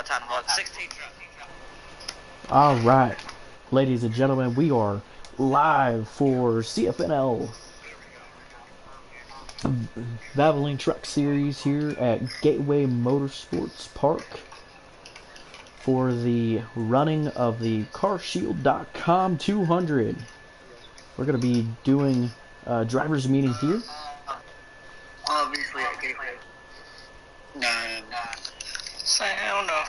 time was 16. All right, ladies and gentlemen, we are live for CFNL Valvoline Truck Series here at Gateway Motorsports Park for the running of the CarSheild.com 200. We're going to be doing a driver's meeting here. Obviously at Gateway. I don't know.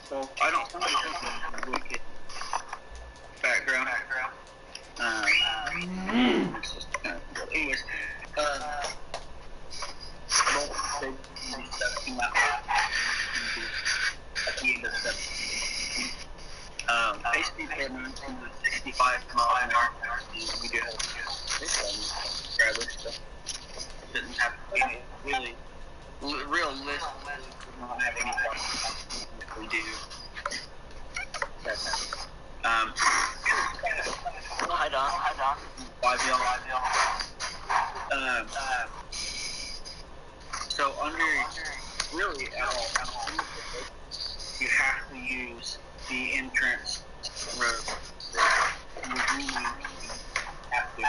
So I don't have a wicked background. It's just anyways. Pace speed for 65 miles an hour. We do have this drivers, so didn't have any really real list. We don't have any problems. We do. Hi Don. Five y'all. So under really at all, you have to use the entrance road. You really have to.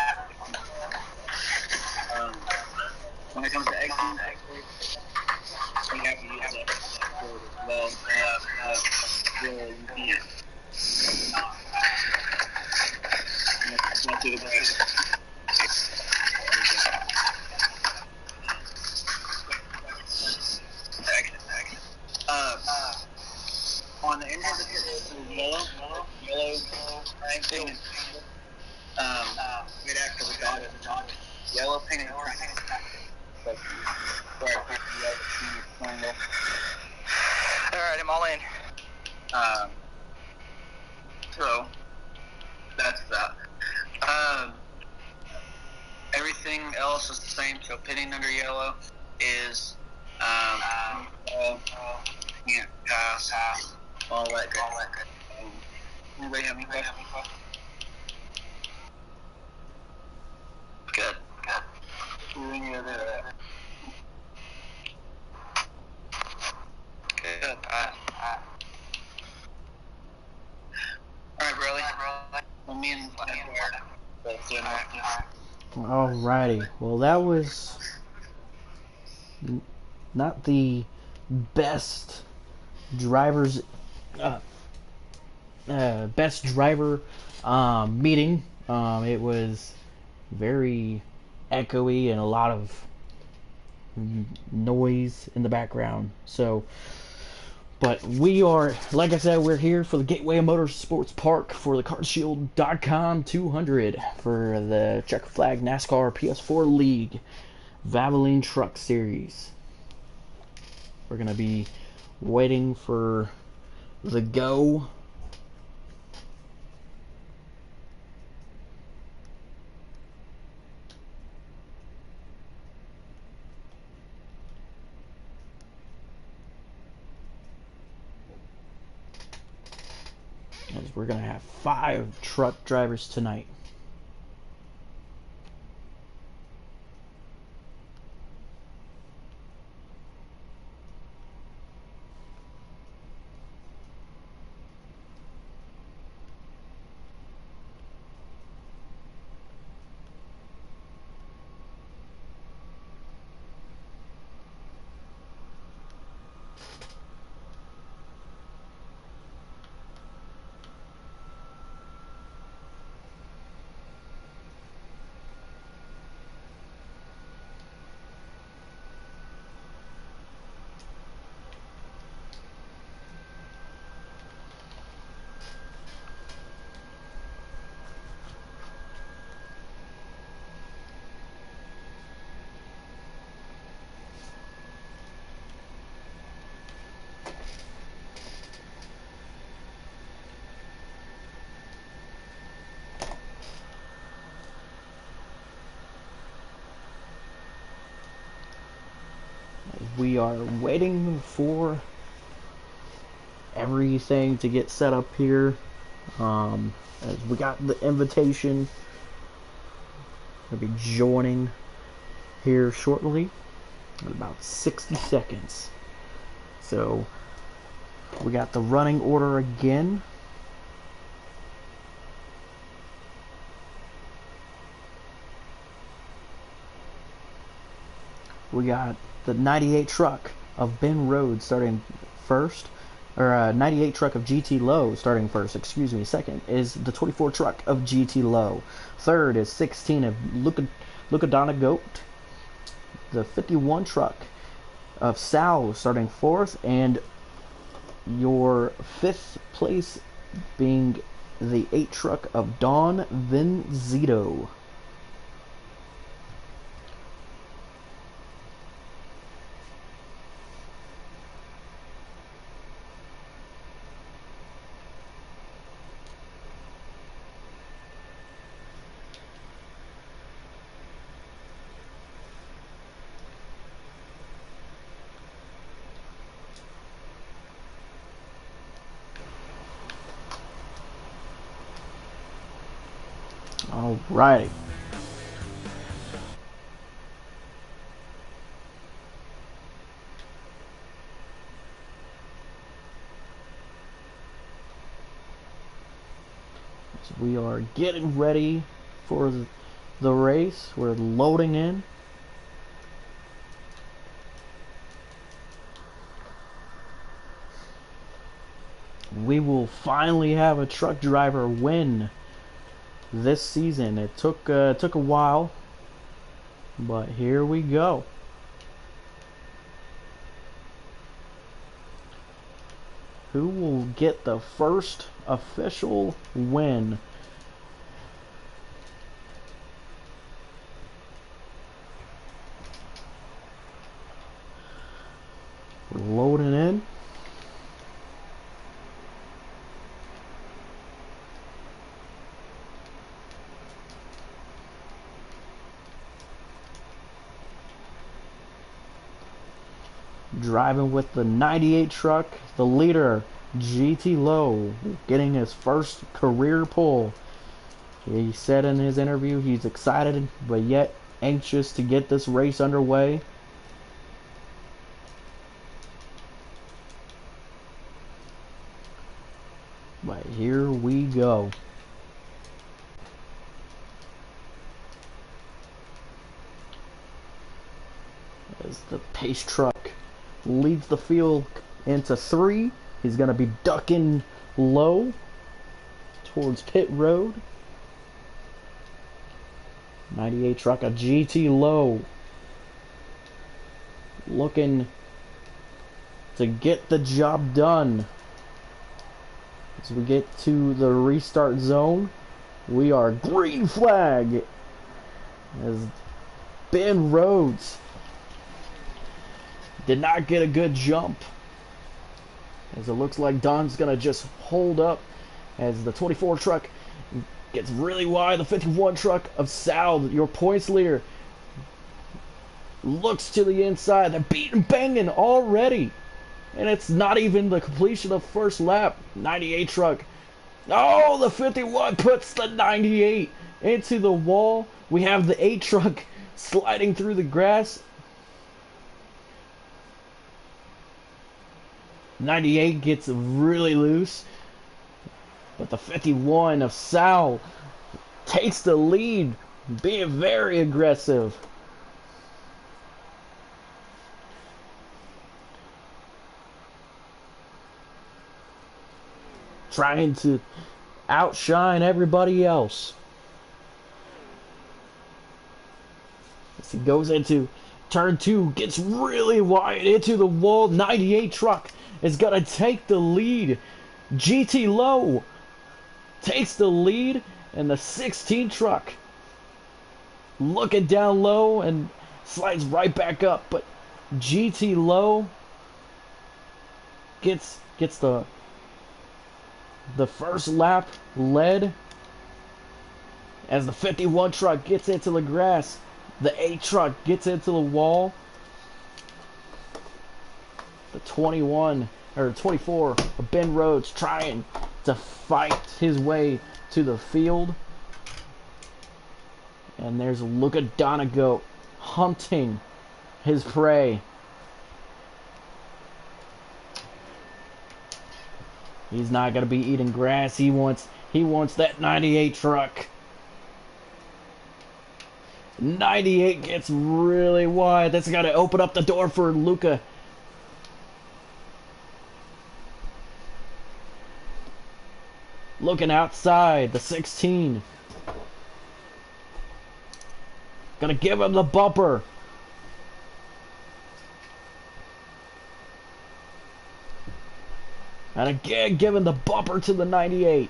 When it comes to exiting, you have to use that road as well. Really, you can't not do the best. On the end of the pit, yellow thing, right after the dot is yellow painted like right after the yellow painted triangle. Alright, I'm all in. So that's that. Everything else is the same. So pitting under yellow is can't pass all that good. Anybody have any questions? Good. Any other? Good. Alright, Bradley. Well, me and Alrighty, well that was not the best drivers best driver meeting. It was very echoey and a lot of noise in the background. So, but we are, like I said, we're here for the Gateway Motorsports Park for the CarSheild.com 200 for the Checker Flag Nascar PS4 League Valvoline Truck Series. We're gonna be waiting for the go. As we're gonna have 5 truck drivers tonight. We are waiting for everything to get set up here. As we got the invitation, I'll be joining here shortly in about 60 seconds. So We got the running order again. We got the 98 truck of Ben Rhodes starting first, or 98 truck of GT Low starting first, excuse me. Second is the 24 truck of GT Low. Third is 16 of Luca Donagoat. The 51 truck of Sal starting fourth, and your fifth place being the 8 truck of Don Venzito. Alrighty. So we are getting ready for the race. We're loading in. We will finally have a truck driver win this season. It took a while, but here we go. Who will get the first official win? We're loading in. Driving with the 98 truck, the leader, GT Low, getting his first career pole. He said in his interview he's excited but yet anxious to get this race underway. But here we go. As the pace truck leads the field into 3. He's going to be ducking low towards pit road. 98 truck, a GT Low, looking to get the job done. As we get to the restart zone, we are green flag as Ben Rhodes did not get a good jump, as it looks like Don's gonna just hold up as the 24 truck gets really wide. The 51 truck of Sal, your points leader, looks to the inside. They're beating banging already, and it's not even the completion of first lap. 98 truck, oh, the 51 puts the 98 into the wall. We have the 8 truck sliding through the grass. 98 gets really loose, but the 51 of Sal takes the lead, being very aggressive. Trying to outshine everybody else. As he goes into turn 2, gets really wide into the wall. 98 truck is gonna take the lead. GT Low takes the lead, and the 16 truck looking down low and slides right back up, but GT Low gets the first lap led as the 51 truck gets into the grass. The 8 truck gets into the wall. The 21 or 24 of Ben Rhodes trying to fight his way to the field. And there's Luca Donagoat hunting his prey. He's not gonna be eating grass. He wants that 98 truck. 98 gets really wide. That's got to open up the door for Luca. Looking outside, the 16. Gonna give him the bumper. And again, giving the bumper to the 98.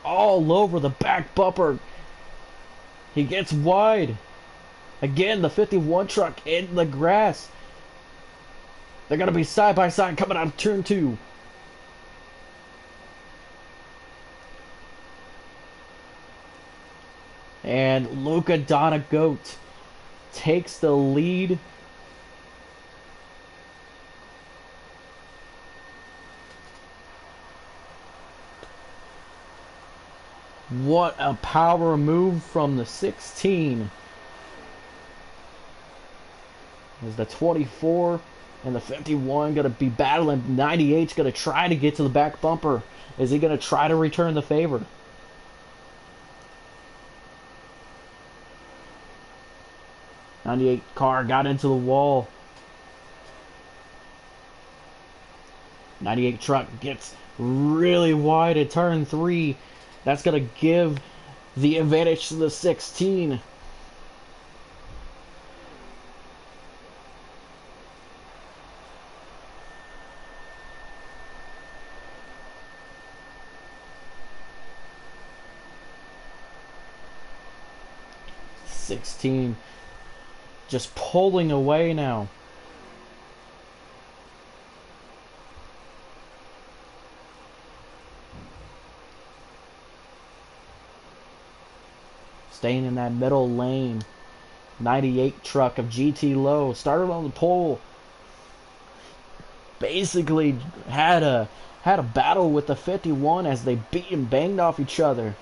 All over the back bumper. He gets wide. Again, the 51 truck in the grass. They're going to be side by side coming out of turn 2. And Luca Donagoat takes the lead. What a power move from the 16. As the 24 and the 51 going to be battling. 98's going to try to get to the back bumper. Is he going to try to return the favor? '98 car got into the wall. 98 truck gets really wide at turn 3. That's going to give the advantage to the 16. Just pulling away now. Staying in that middle lane. 98 truck of GT Low started on the pole. Basically had a battle with the 51 as they beat and banged off each other.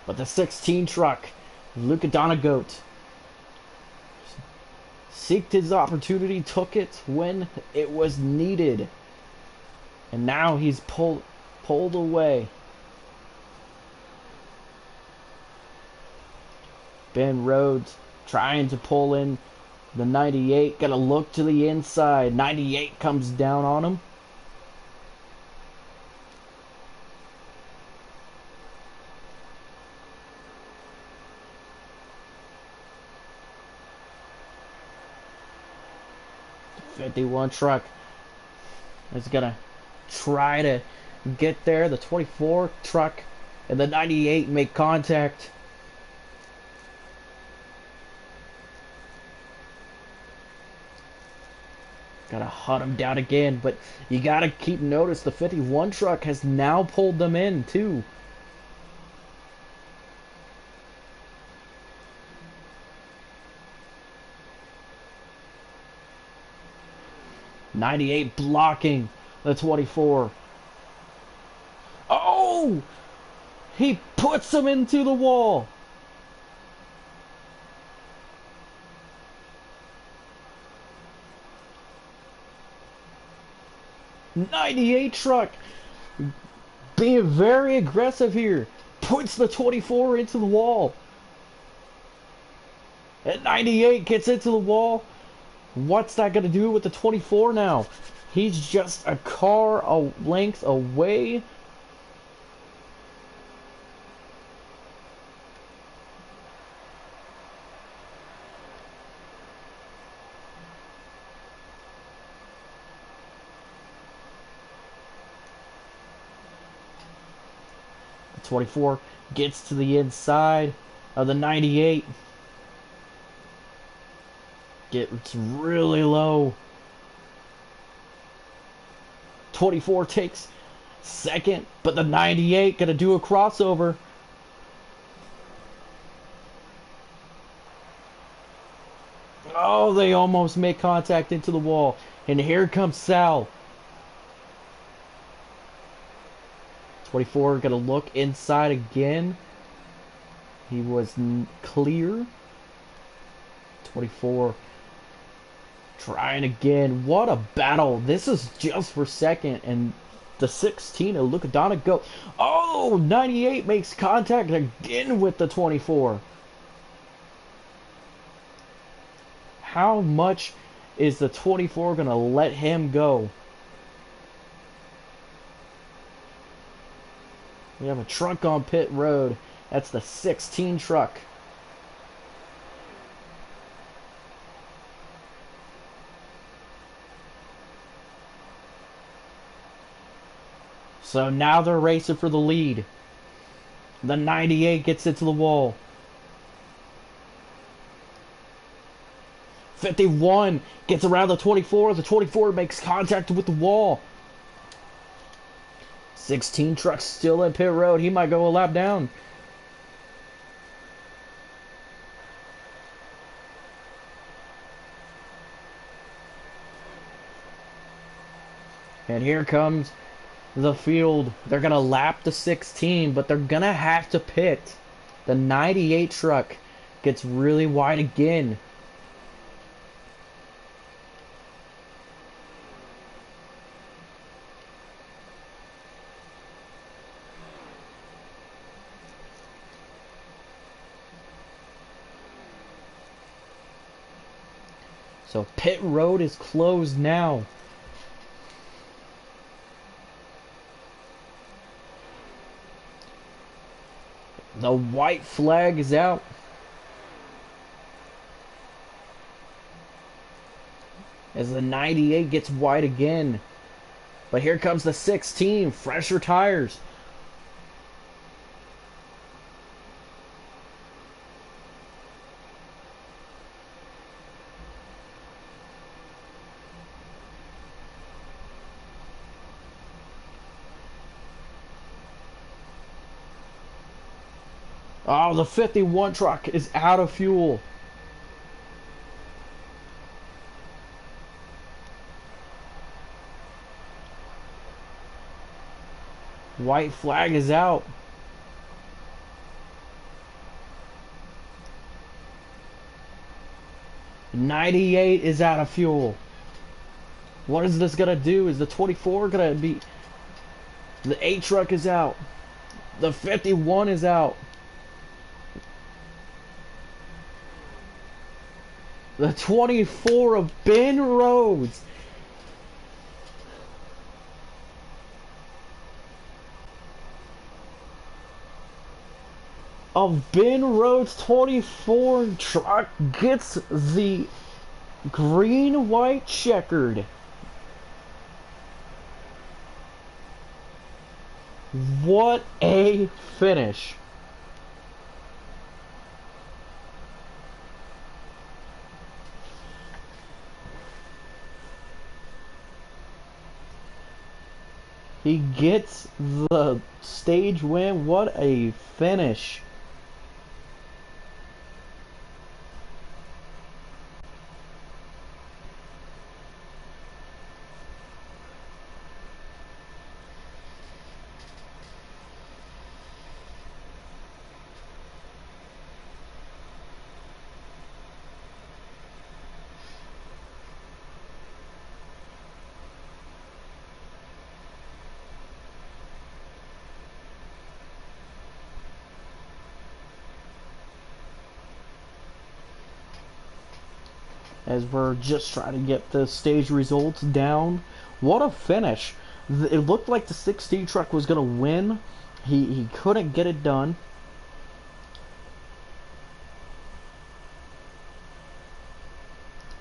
But the 16 truck, Luca Donagoat, seeked his opportunity, took it when it was needed. And now he's pulled away. Ben Rhodes trying to pull in the 98. Got to look to the inside. 98 comes down on him. The 51 truck is going to try to get there. The 24 truck and the 98 make contact. Gotta hunt him down again, but you gotta keep notice the 51 truck has now pulled them in too. '98 blocking the 24. Oh! He puts him into the wall. '98 truck being very aggressive here. Puts the 24 into the wall. And 98 gets into the wall. What's that going to do with the 24 now? He's just a car a length away. The 24 gets to the inside of the 98. Gets really low. 24 takes second, but the 98 gonna do a crossover. Oh, they almost make contact into the wall. And here comes Sal. 24 gonna look inside again. He was clear. 24. Trying again. What a battle. This is just for second. And the 16 of Lucadonna go. Oh, 98 makes contact again with the 24. How much is the 24 going to let him go? We have a truck on pit road. That's the 16 truck. So now they're racing for the lead. The 98 gets into the wall. 51 gets around the 24. The 24 makes contact with the wall. 16 trucks still at pit road. He might go a lap down. And here comes the field. They're going to lap the 16, but they're going to have to pit. The 98 truck gets really wide again. So pit road is closed now. The white flag is out. As the 98 gets wide again. But here comes the 16, fresher tires. Oh, the 51 truck is out of fuel. White flag is out. '98 is out of fuel. What is this gonna do? Is the 24 gonna be... The 8 truck is out. The 51 is out. The 24 of Ben Rhodes. Of Ben Rhodes' 24 truck gets the green-white checkered. What a finish. He gets the stage win. What a finish. As we're just trying to get the stage results down. What a finish. It looked like the 16 truck was going to win. He couldn't get it done.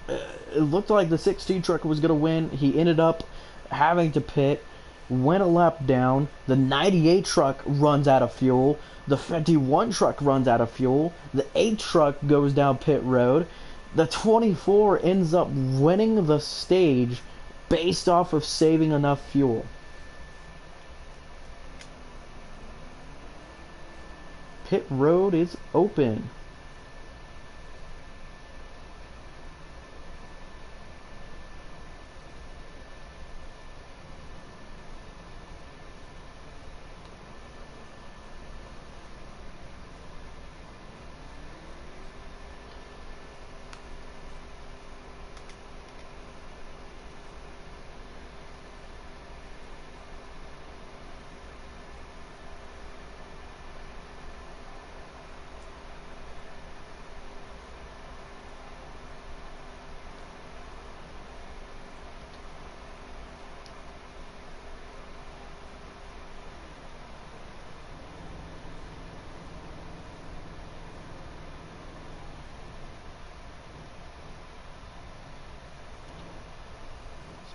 It looked like the 16 truck was going to win. He ended up having to pit. Went a lap down. The 98 truck runs out of fuel. The 51 truck runs out of fuel. The 8 truck goes down pit road. The 24 ends up winning the stage based off of saving enough fuel. Pit road is open.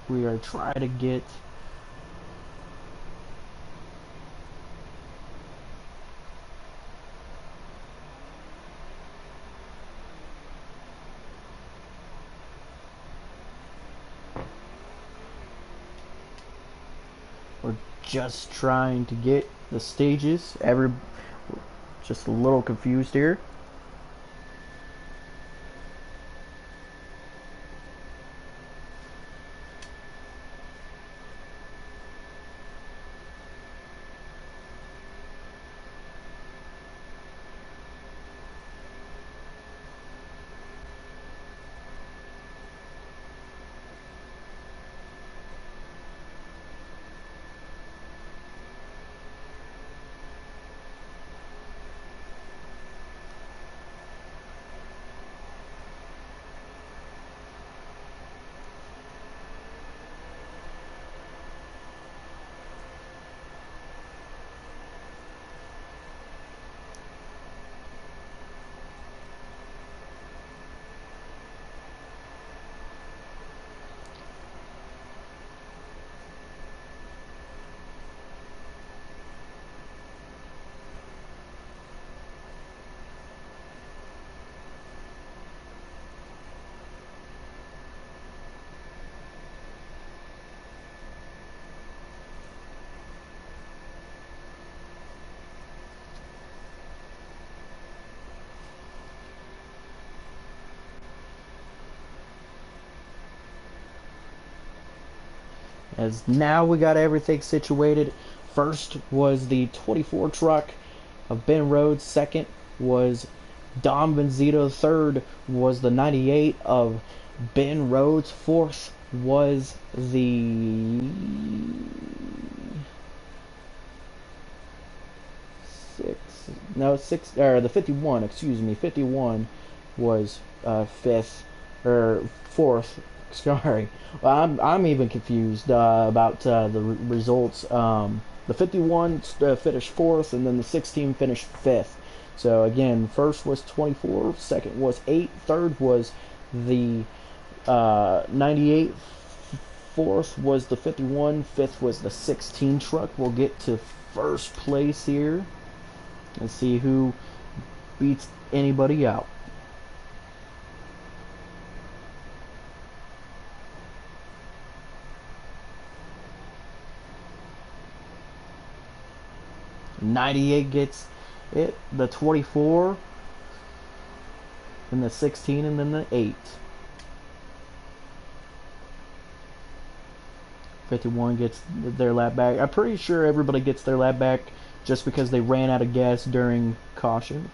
We are trying to get we're just trying to get the stages. Just a little confused here. As now we got everything situated. First was the 24 truck of Ben Rhodes. Second was Don Benzito. Third was the 98 of Ben Rhodes. Fourth was the the 51. Excuse me, 51 was fifth or fourth. Sorry, well, I'm even confused about the results. The 51 finished fourth, and then the 16 finished fifth. So again, first was 24, second was 8, third was the 98, fourth was the 51, fifth was the 16 truck. We'll get to first place here and see who beats anybody out. '98 gets it, the 24, and the 16, and then the 8. 51 gets their lap back. I'm pretty sure everybody gets their lap back just because they ran out of gas during caution.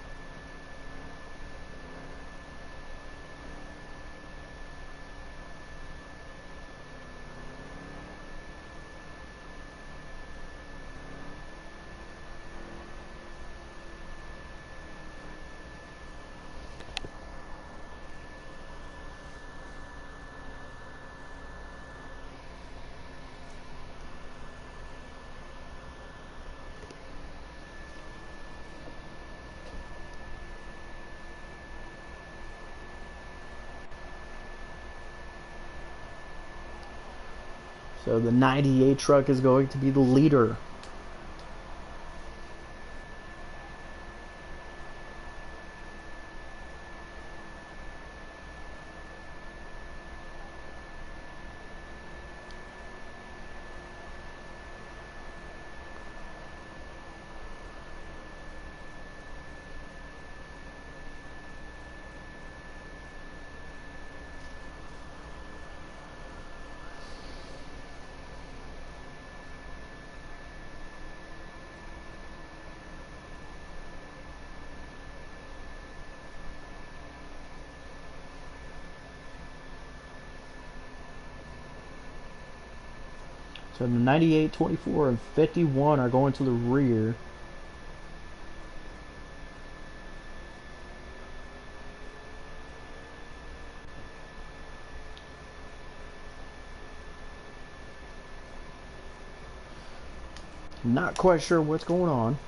So the 98 truck is going to be the leader. So the 98, 24, and 51 are going to the rear. Not quite sure what's going on.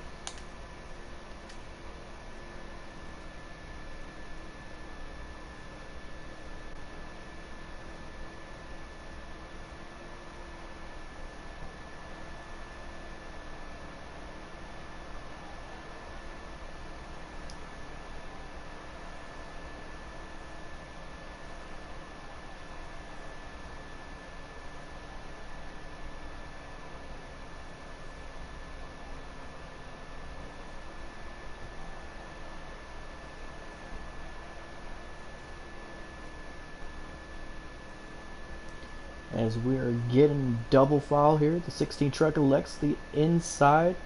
as we are getting double foul here. The 16 truck elects the inside.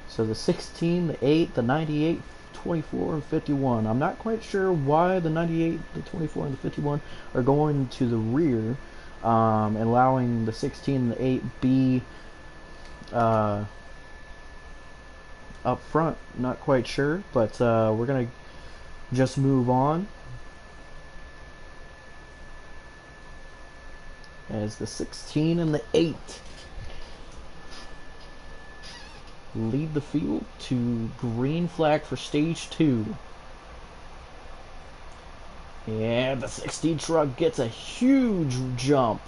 So the 16, the 8, the 98, 24, and 51. I'm not quite sure why the 98, the 24, and the 51 are going to the rear, allowing the 16 and the 8 be up front. Not quite sure, but we're going to just move on. As the 16 and the 8 lead the field to green flag for stage 2. Yeah, the 16 truck gets a huge jump.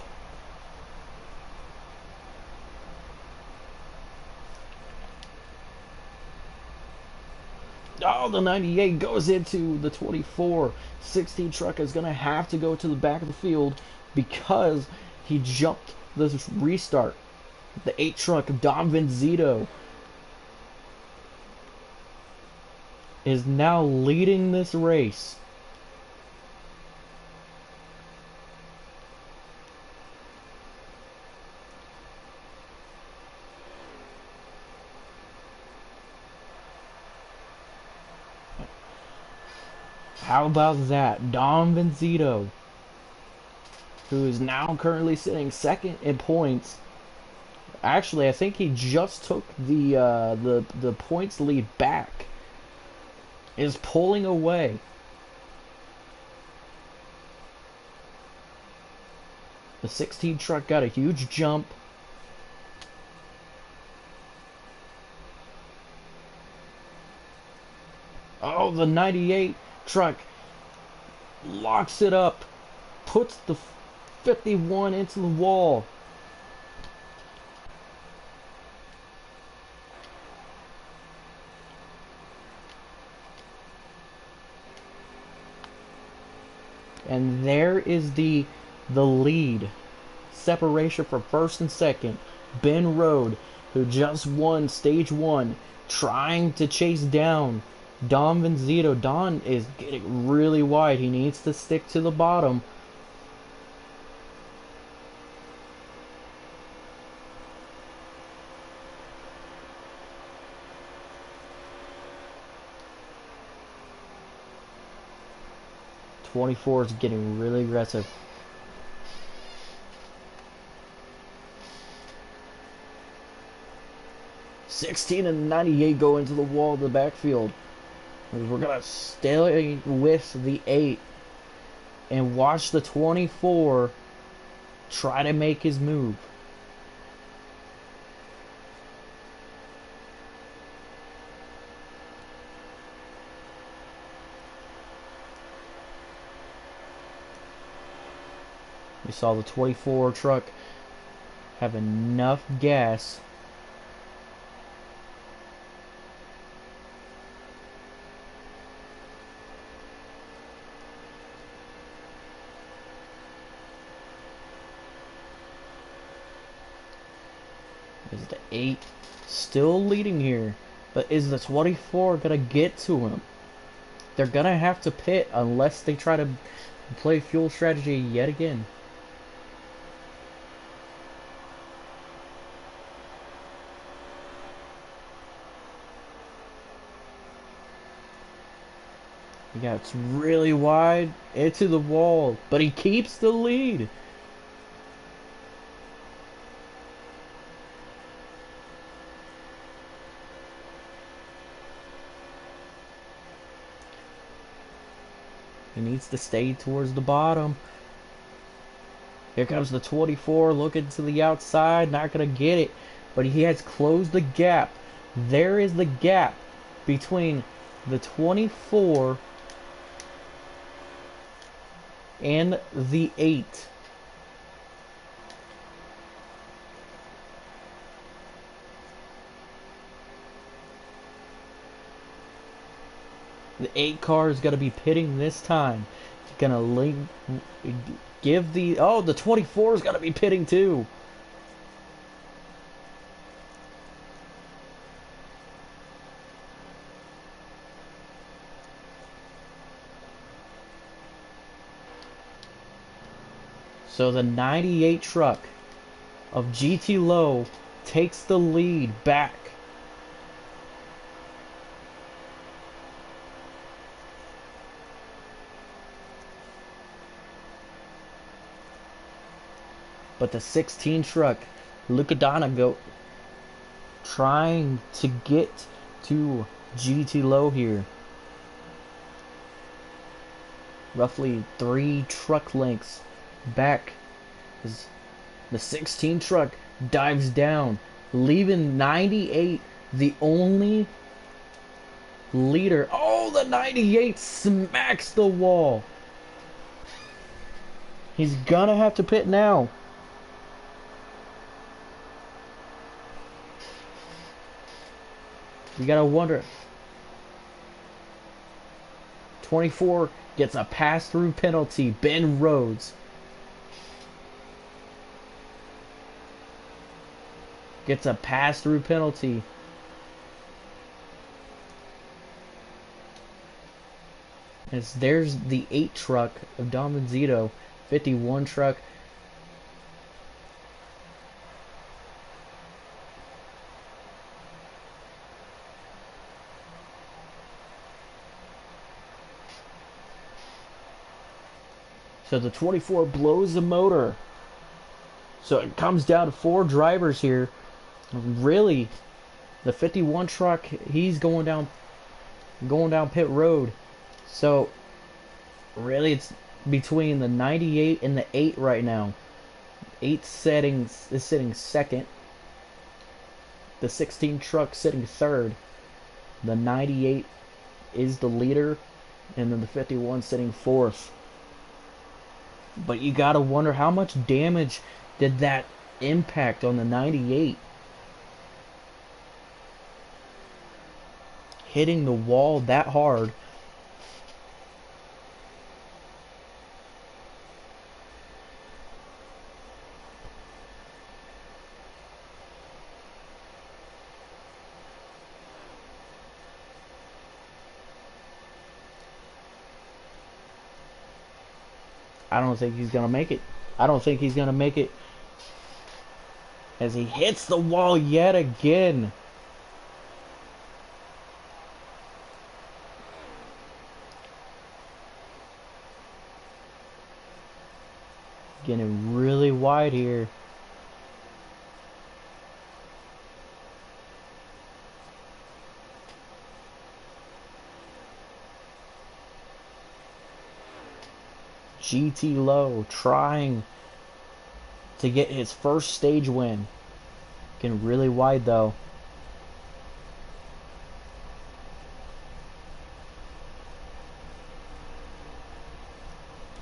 Oh, the 98 goes into the 24. 16 truck is going to have to go to the back of the field because he jumped the restart. The 8 truck, Dom Venzito, is now leading this race. How about that? Dom Venzito, who is now currently sitting second in points. Actually, I think he just took the points lead back. Is pulling away. The 16 truck got a huge jump. Oh, the 98 truck locks it up, puts the 51 into the wall. And there is the lead. Separation for first and second. Ben Rode, who just won stage 1, trying to chase down Dom Venzito. Don is getting really wide. He needs to stick to the bottom. '24 is getting really aggressive. '16 and 98 go into the wall of the backfield. We're gonna stay with the 8 and watch the 24 try to make his move. We saw the 24 truck have enough gas . Is the 8 still leading here? But is the 24 gonna get to him? They're gonna have to pit unless they try to play fuel strategy yet again. Yeah, it's really wide into the wall, but he keeps the lead. He needs to stay towards the bottom. Here comes the 24 looking to the outside, not gonna get it, but he has closed the gap. There is the gap between the 24 and the 8. The 8 car is going to be pitting this time. It's going to give the... Oh, the 24 is going to be pitting too. So the 98 truck of GT Low takes the lead back. But the 16 truck, Luca Donago, trying to get to GT Low here. Roughly 3 truck lengths back as the 16 truck dives down, leaving 98 the only leader. Oh, the 98 smacks the wall. He's gonna have to pit now. You gotta wonder. 24 gets a pass-through penalty. Ben Rhodes gets a pass-through penalty. As there's the 8 truck of Don Benzito, 51 truck. So the 24 blows the motor. So it comes down to 4 drivers here. Really, the 51 truck, he's going down pit road. So really it's between the 98 and the 8 right now. 8 settings is sitting second. The 16 truck sitting third. The 98 is the leader, and then the 51 sitting fourth. But you gotta wonder how much damage did that impact on the 98? Hitting the wall that hard. I don't think he's gonna make it. I don't think he's gonna make it. As he hits the wall yet again. Getting really wide here. GT Low trying to get his first stage win. Getting really wide though.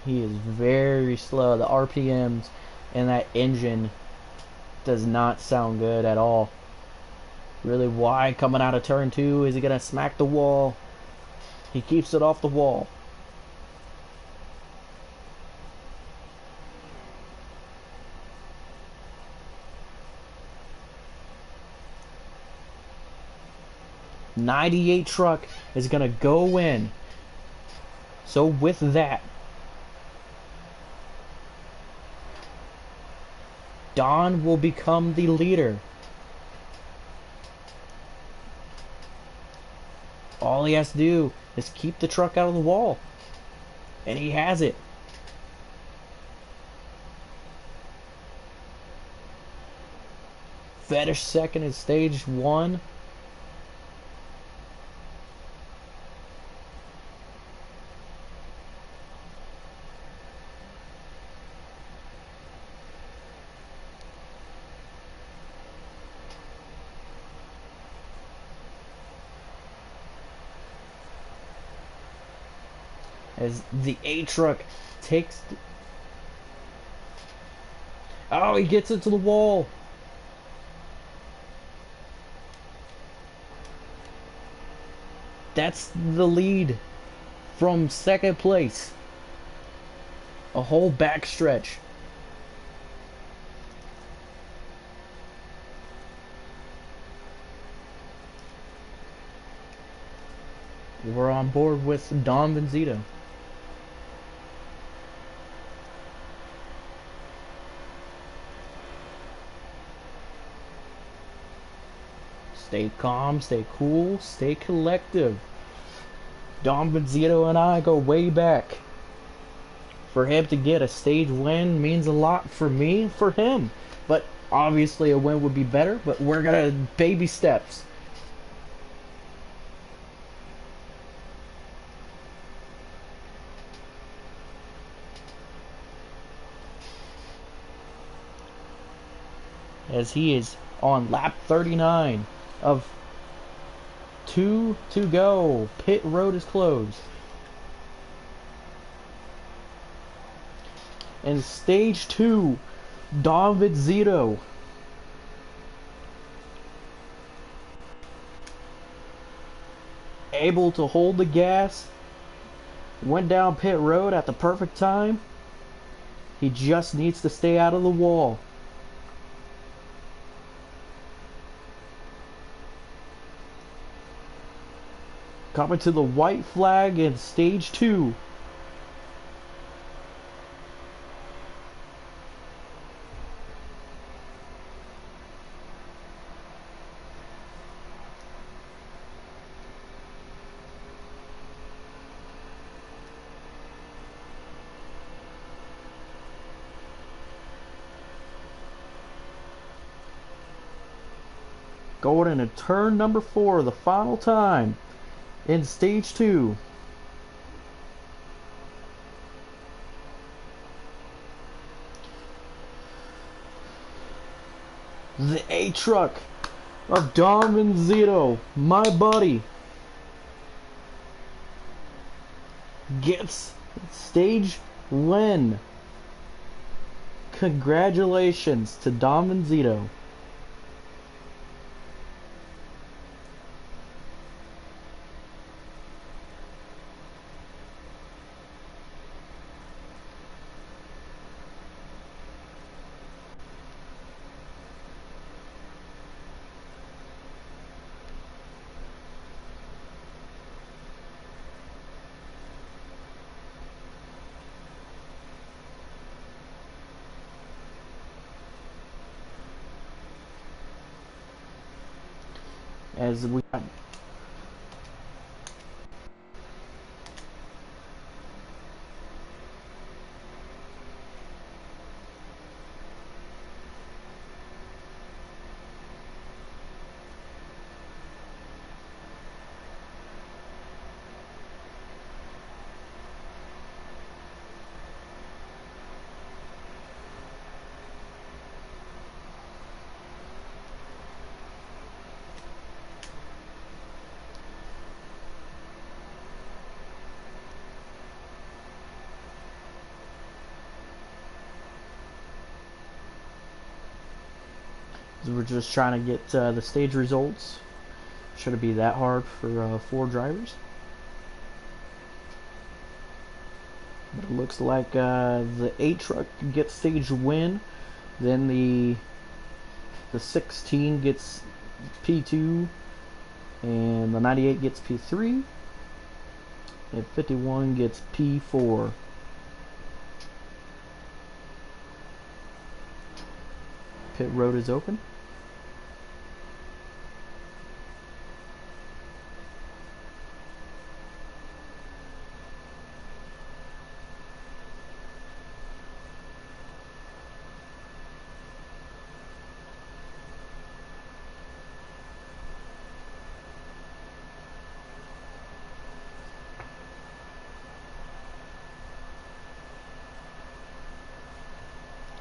He is very slow. The RPMs and that engine does not sound good at all. Really wide coming out of turn 2. Is he gonna smack the wall? He keeps it off the wall. '98 truck is gonna go in. So with that, Don will become the leader. All he has to do is keep the truck out of the wall. And he has it. Fetish second in stage 1. As the A truck takes. Oh, he gets it to the wall. That's the lead from second place. A whole backstretch. We're on board with Don Benzito. Stay calm, stay cool, stay collective. Dom Benzito and I go way back. For him to get a stage win means a lot for me, for him. But obviously a win would be better, but we're gonna baby steps. As he is on lap 39 of 2 to go. Pit road is closed. And stage 2, Dom Benzito able to hold the gas, went down pit road at the perfect time. He just needs to stay out of the wall. Coming to the white flag in stage 2. Going into turn number 4, the final time in stage 2. The A truck of Dom Benzito, my buddy, gets stage win. Congratulations to Dom Benzito. As we we're just trying to get the stage results. Shouldn't be that hard for 4 drivers. But it looks like the 8 truck gets stage win. Then the 16 gets P2, and the 98 gets P3, and 51 gets P4. Pit road is open.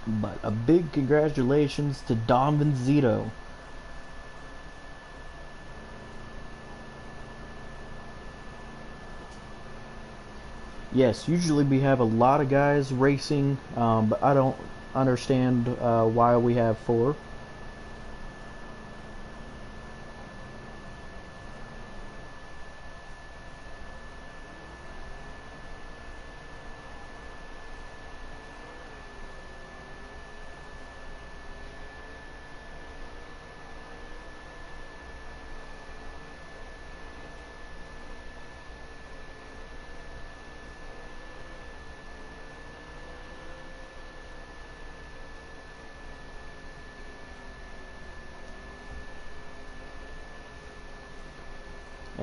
But a big congratulations to Dom Benzito. Yes, usually we have a lot of guys racing, but I don't understand why we have 4.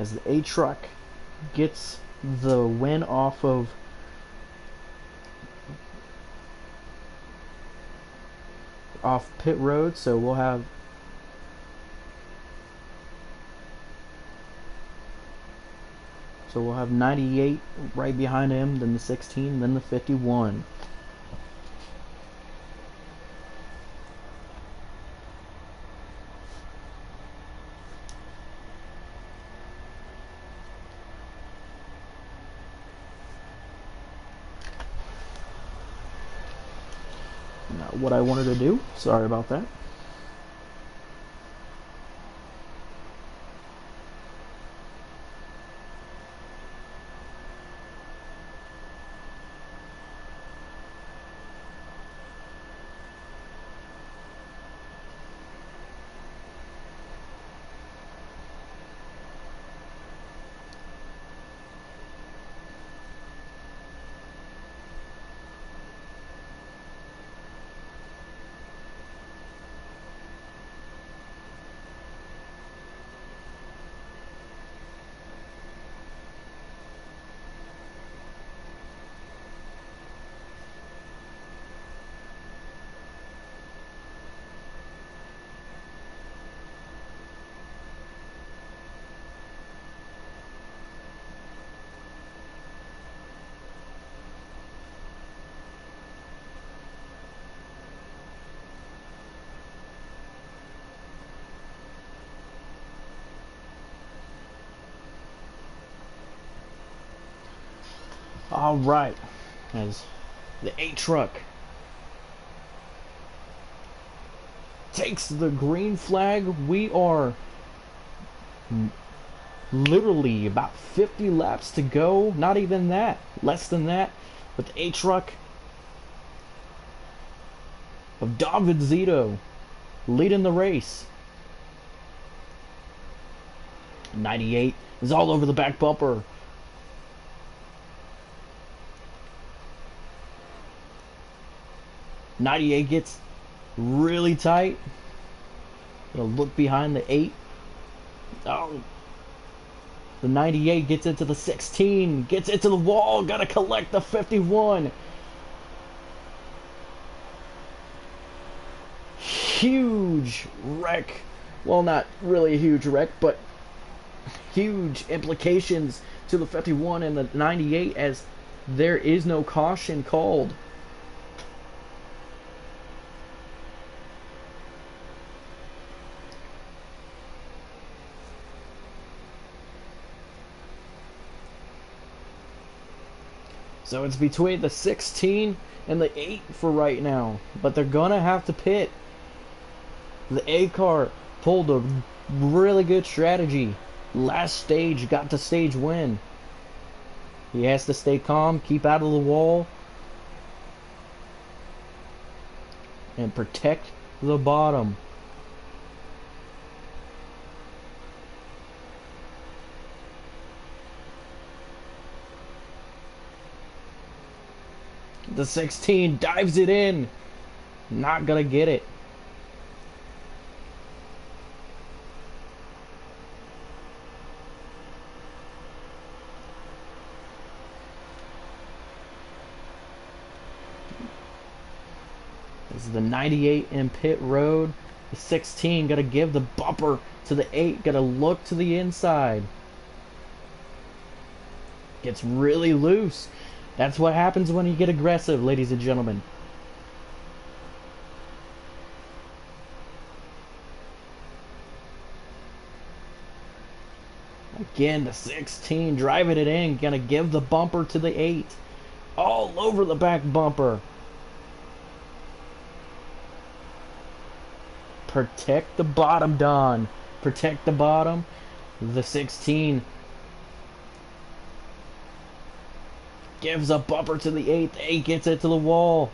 as the A truck gets the win off pit road. So we'll have So we'll have 98 right behind him, then the 16, then the 51. Not what I wanted to do. Sorry about that. All right, as the A truck takes the green flag, we are literally about 50 laps to go. Not even that, less than that. But the A truck of David Zito leading the race. 98 is all over the back bumper. '98 gets really tight. Gonna look behind the 8. Oh, the 98 gets into the 16, gets into the wall, gotta collect the 51. Huge wreck. Well, not really a huge wreck, but huge implications to the 51 and the 98 as there is no caution called. So it's between the 16 and the 8 for right now. But they're going to have to pit. The A car pulled a really good strategy. Last stage, got to stage win. He has to stay calm, keep out of the wall, and protect the bottom. The 16 dives it in. Not gonna get it. This is the 98 in pit road. The 16 gotta give the bumper to the 8. Gotta look to the inside. Gets really loose. That's what happens when you get aggressive, ladies and gentlemen. Again, the 16 driving it in. Gonna give the bumper to the 8. All over the back bumper. Protect the bottom, Don. Protect the bottom. The 16 gives a bumper to the 8. The 8 gets it to the wall.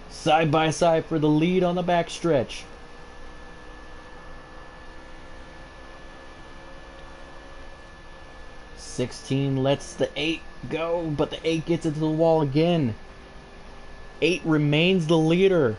Side by side for the lead on the backstretch. '16 lets the 8 go, but the 8 gets it to the wall again. 8 remains the leader.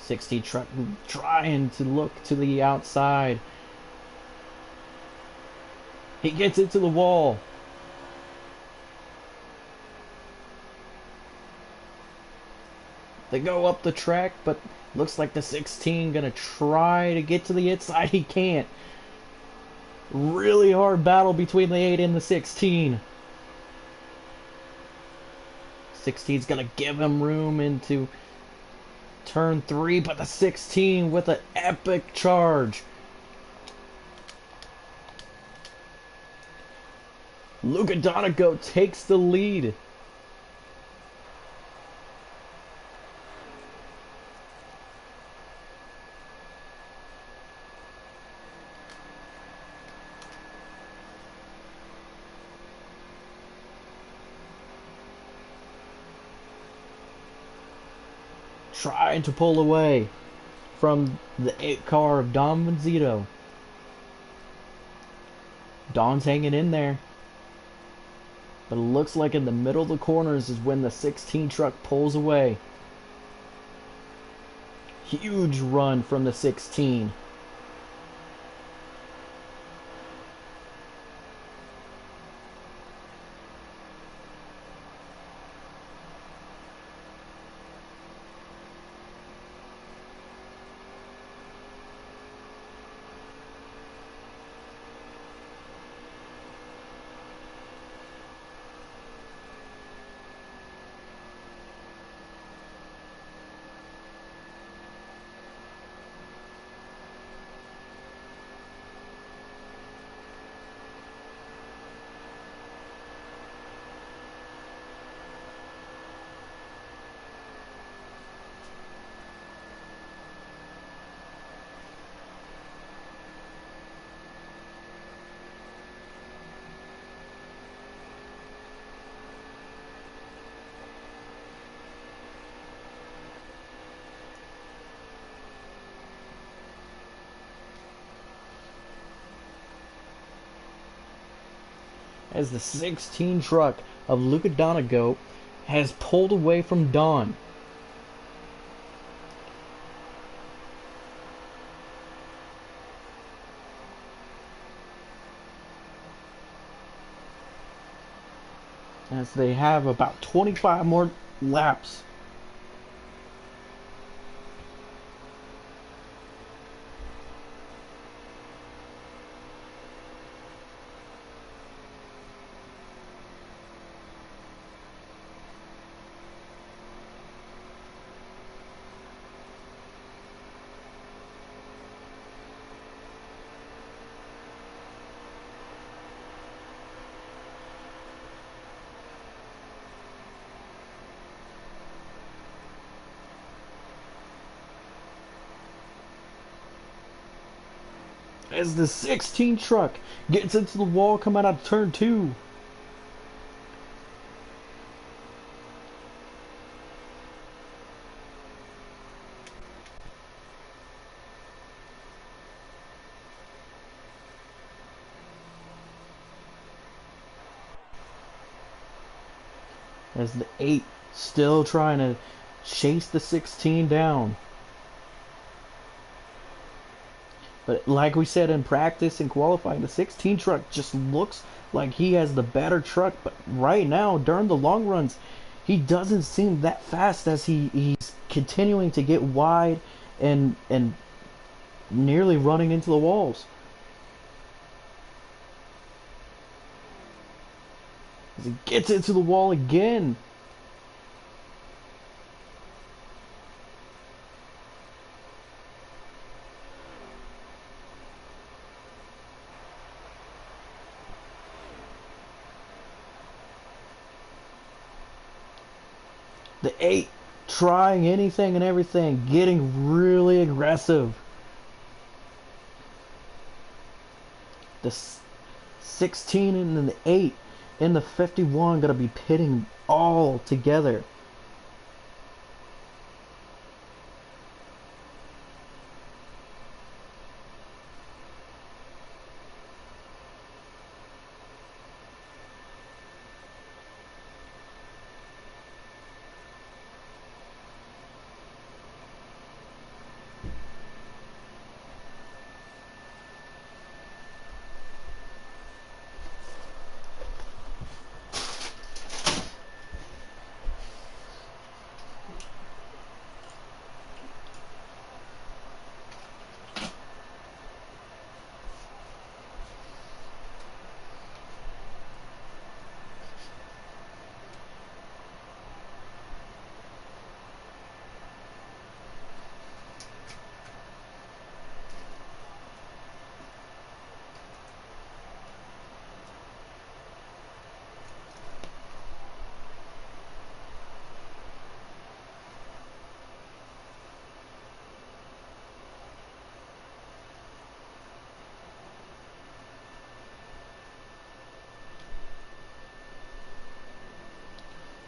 16 truck trying to look to the outside. He gets into the wall. They go up the track, but looks like the 16 gonna try to get to the inside. He can't. Really hard battle between the 8 and the 16. 16's gonna give him room into turn 3, but the 16 with an epic charge. Luca Donego takes the lead. Trying to pull away from the 8 car of Don Manzito. Don's hanging in there. But it looks like in the middle of the corners is when the 16 truck pulls away. Huge run from the 16. As the 16 truck of Luca Donego has pulled away from Don. As they have about 25 more laps. As the 16 truck gets into the wall coming out of turn 2. As the 8 still trying to chase the 16 down. But like we said in practice and qualifying, the 16 truck just looks like he has the better truck. But right now, during the long runs, he doesn't seem that fast as he's continuing to get wide and nearly running into the walls. As he gets into the wall again. The 8 trying anything and everything, getting really aggressive. The 16 and then the 8 and the 51 gonna be pitting all together.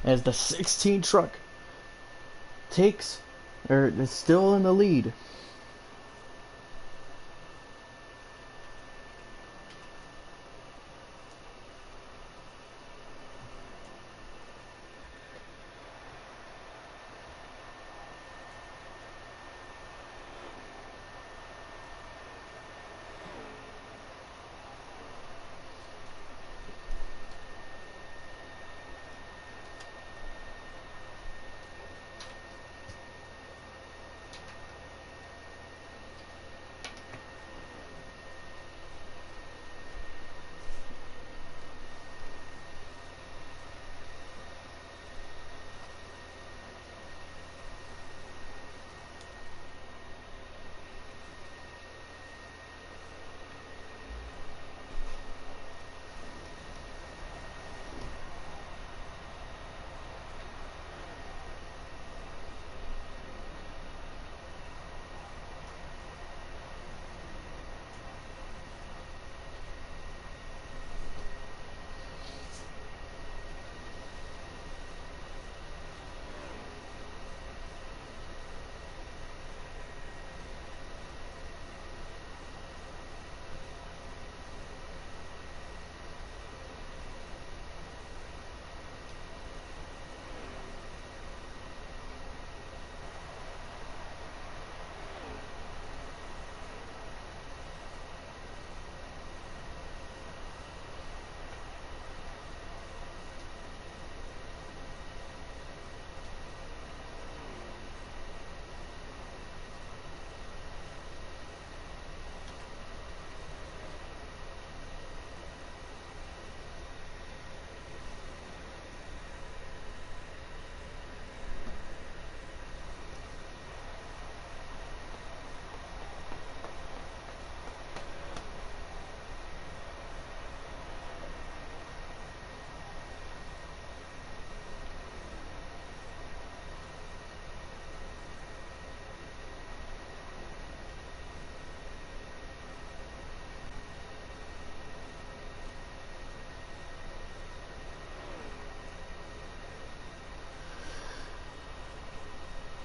as the 16 truck takes, or is still in the lead.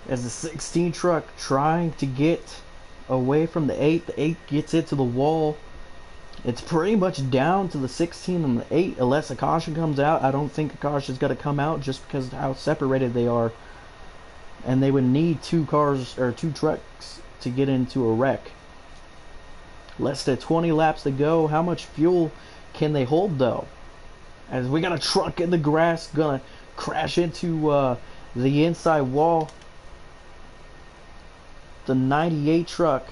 As the 16 truck trying to get away from the 8, the 8 gets it to the wall. It's pretty much down to the 16 and the 8 unless a caution comes out. I don't think a caution is going to come out just because of how separated they are. And they would need 2 cars or 2 trucks to get into a wreck. Less than 20 laps to go. How much fuel can they hold though? As we got a truck in the grass gonna crash into the inside wall. The 98 truck.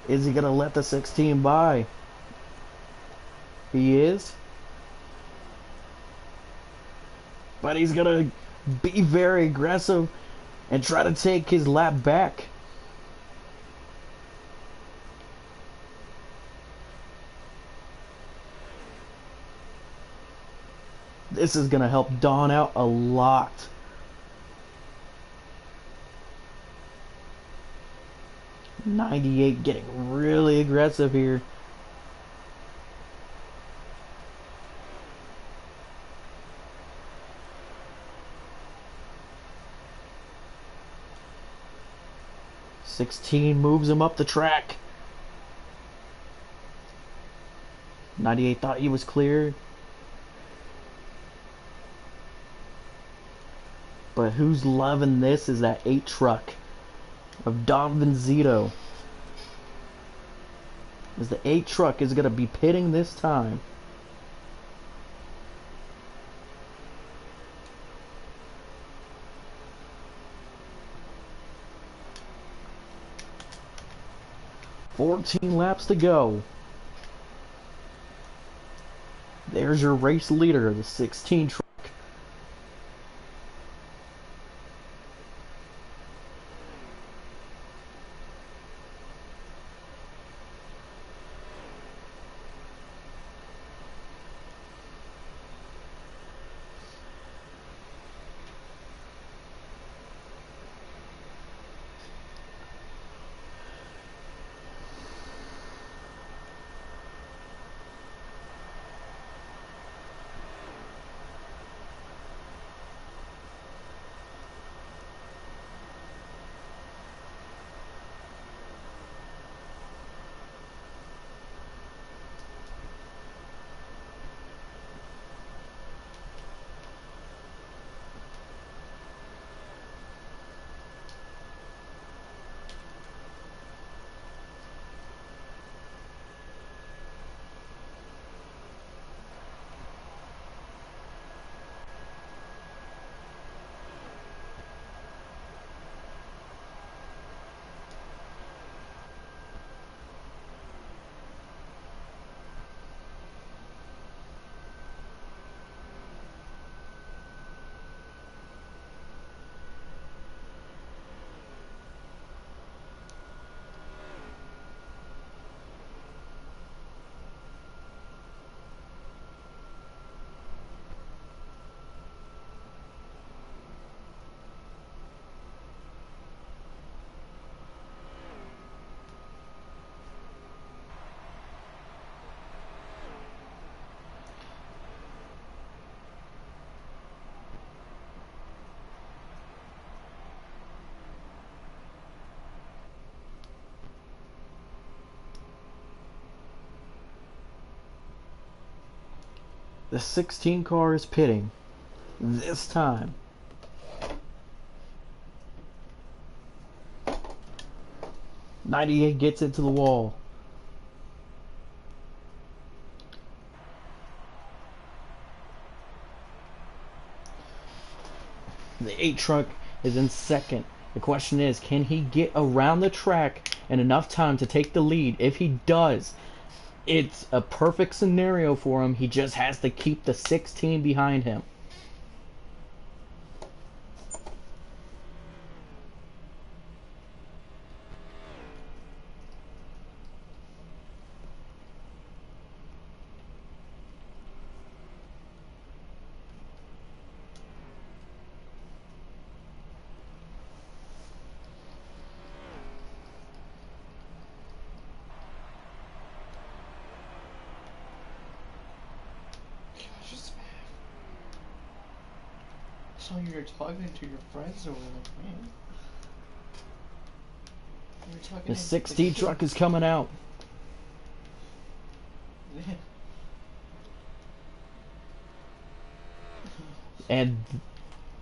Is he gonna let the 16 by? He is. But he's gonna be very aggressive and try to take his lap back. This is gonna help Don out a lot. '98 getting really aggressive here. '16 moves him up the track. '98 thought he was clear. But who's loving this is that 8 truck of Don Venzito. As the 8 truck is going to be pitting this time. "14 laps to go." There's your race leader, the 16 truck. The 16 car is pitting. This time. '98 gets into the wall. The 8 truck is in second. The question is, can he get around the track in enough time to take the lead? If he does, it's a perfect scenario for him. He just has to keep the 16 behind him. So you're talking to your friends over there, man. You're talking The 16 truck is coming out. And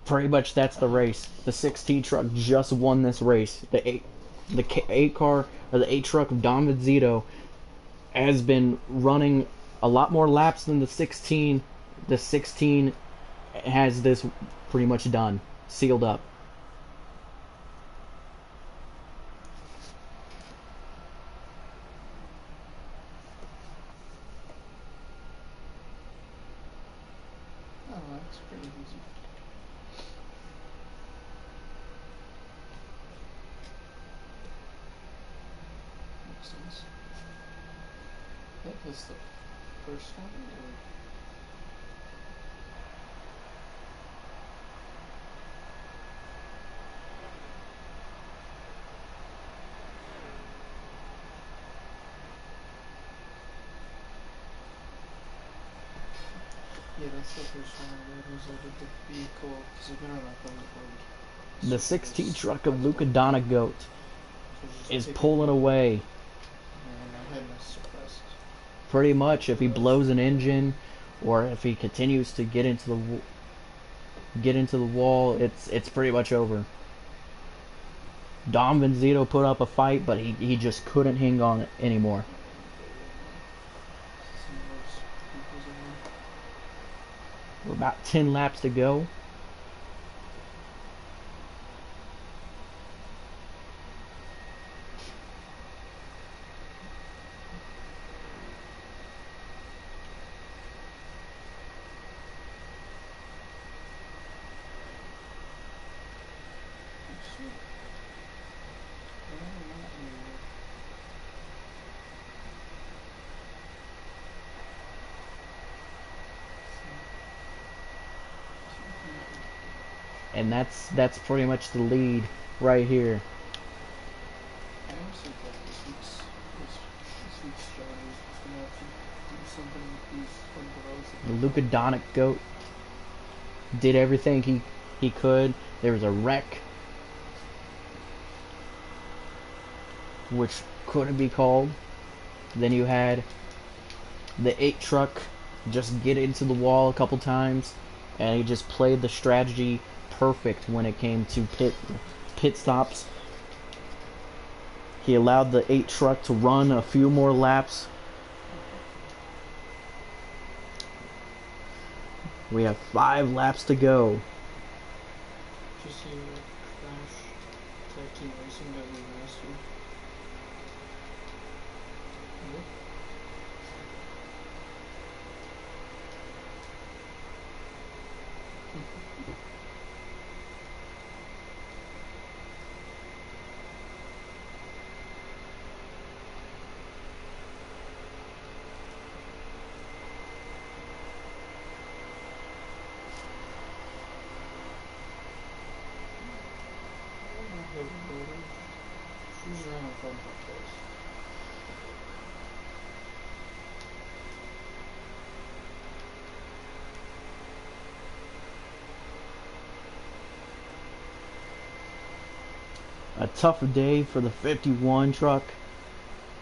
pretty much that's the race. The 16 truck just won this race. The 8 car, or the 8 truck of Don Vizito has been running a lot more laps than the 16. The 16 has this pretty much done, sealed up. Oh, that's pretty easy. Makes sense. That was the first one, or? Yeah, that's the first one I read, was like the vehicle, because I've been on a board. The 16 truck of Luca Donagoat So is pulling away. And I had no suppressed. Pretty much, if he blows an engine, or if he continues to get into the wall, it's pretty much over. Dom Vizito put up a fight, but he just couldn't hang on it anymore. We're about 10 laps to go. And that's pretty much the lead right here. I honestly thought this week's drivers was gonna have to do something with these front rows. Luca Donagoat did everything he could. There was a wreck, which couldn't be called. Then you had the 8 truck just get into the wall a couple times, and he just played the strategy perfect when it came to pit stops. He allowed the 8 truck to run a few more laps. We have 5 laps to go. Did you see Crash Tag Team Racing that we last year? She's around front of us. A tough day for the 51 truck,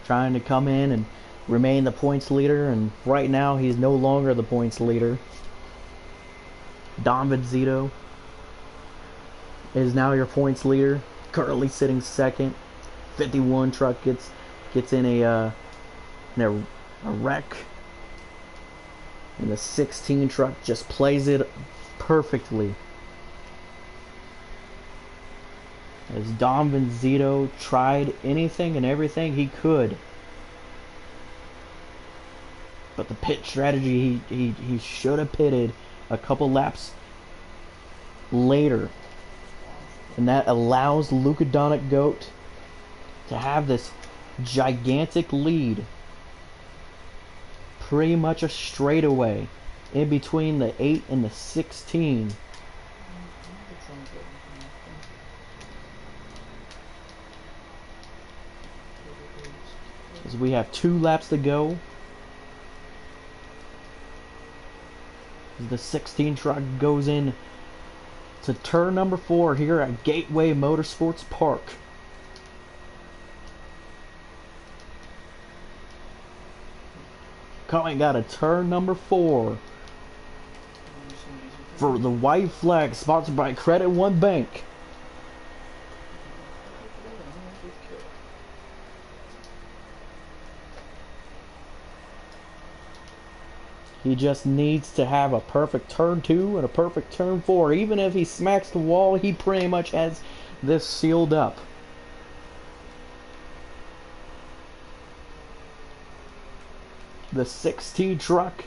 trying to come in and remain the points leader, and right now he's no longer the points leader. Don Vizito is now your points leader, currently sitting second. 51 truck gets in a wreck, and the 16 truck just plays it perfectly. As Don Vizito tried anything and everything he could, but the pit strategy he should have pitted a couple laps later, and that allows Luka Doncic to have this gigantic lead, pretty much a straightaway in between the 8 and the 16. As we have 2 laps to go. As the 16 truck goes in to turn number 4 here at Gateway Motorsports Park. Coming out of turn number 4 for the white flag, sponsored by Credit One Bank. He just needs to have a perfect turn 2 and a perfect turn 4. Even if he smacks the wall, he pretty much has this sealed up. The 16 truck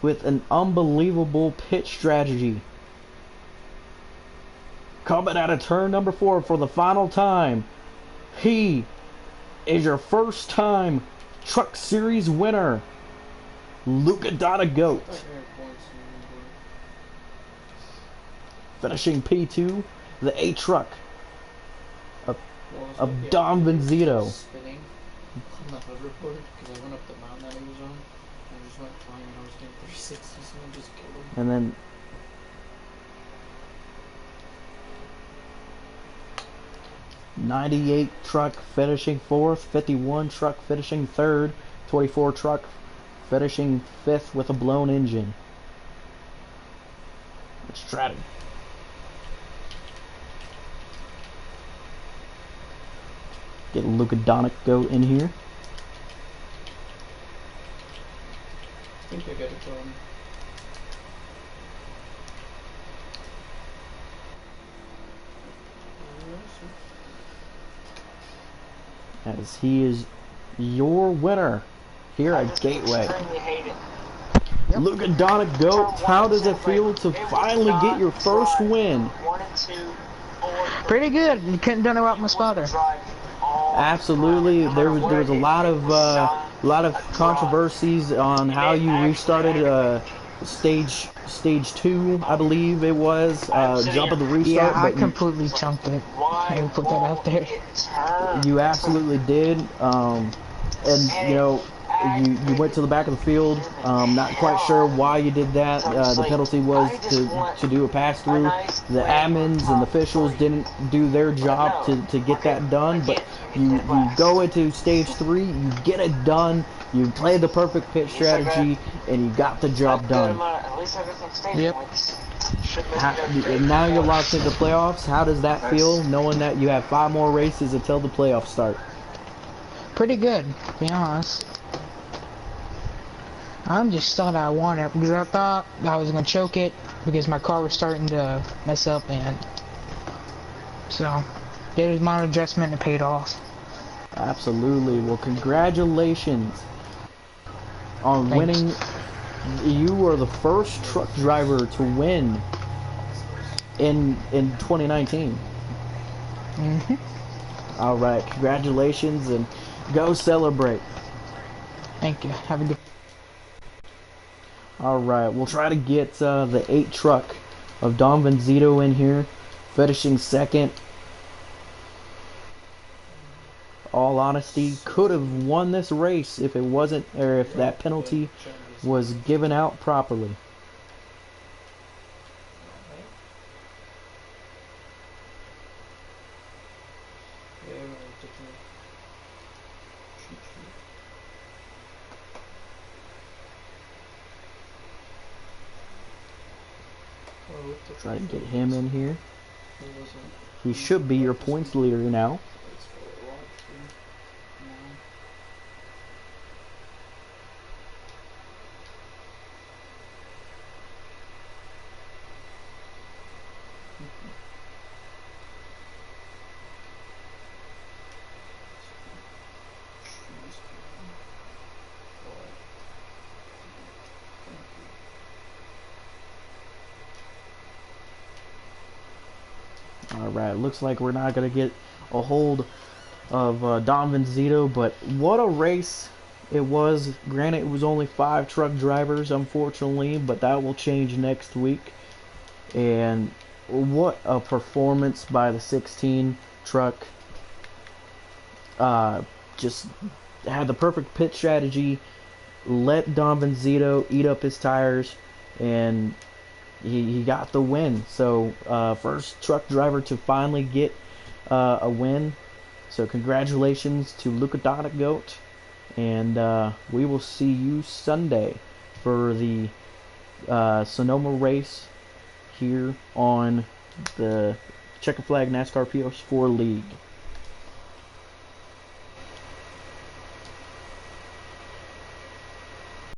with an unbelievable pit strategy. Coming out of turn number 4 for the final time. He is your first time Truck Series winner, Luka Doncic, finishing P2, the A truck of Don Vizito. On the hoverboard, because I went up the mountain that he was on, and I just went flying, and I was getting 360, so I just killed him. And then 98 truck finishing 4th, 51 truck finishing 3rd, 24 truck finishing 5th with a blown engine. Let's try to get Luka Doncic in here. I think I got it going. As he is your winner here at Gateway. Yep. Luka Doncic, how does it feel to finally get your first win? Pretty good. You couldn't done it without my spotter. Absolutely. There was a lot of controversies on how you restarted stage 2, I believe it was, jump of the restart. Yeah, I but completely chunked it. I will put that out there. You absolutely did. And you know, you went to the back of the field. Not quite sure why you did that. The penalty was to do a pass through. The admins and the officials didn't do their job to get that done. But you go into stage 3, you get it done. You played the perfect pit strategy, and you got the job done. Yep. And now you're locked into playoffs. How does that feel, knowing that you have 5 more races until the playoffs start? Pretty good, to be honest. I just thought I won it because I thought I was gonna choke it because my car was starting to mess up, and so did a minor adjustment and it paid off. Absolutely. Well, congratulations on Thanks. winning. You are the first truck driver to win in 2019. All right, congratulations, and go celebrate. Thank you. Have a good. All right, we'll try to get the 8 truck of Don Vizito in here, finishing 2nd. All honesty, could have won this race if it wasn't, or if that penalty was given out properly. Try to get him in here. There wasn't. He should be your points leader now. It's for a lot for now. Alright, looks like we're not going to get a hold of Don Venzito, but what a race it was. Granted, it was only 5 truck drivers, unfortunately, but that will change next week. And what a performance by the 16 truck. Just had the perfect pit strategy, let Don Venzito eat up his tires, and he got the win. So first truck driver to finally get a win. So congratulations to Luca Goat, and we will see you Sunday for the Sonoma race here on the Checkered Flag NASCAR PS4 League.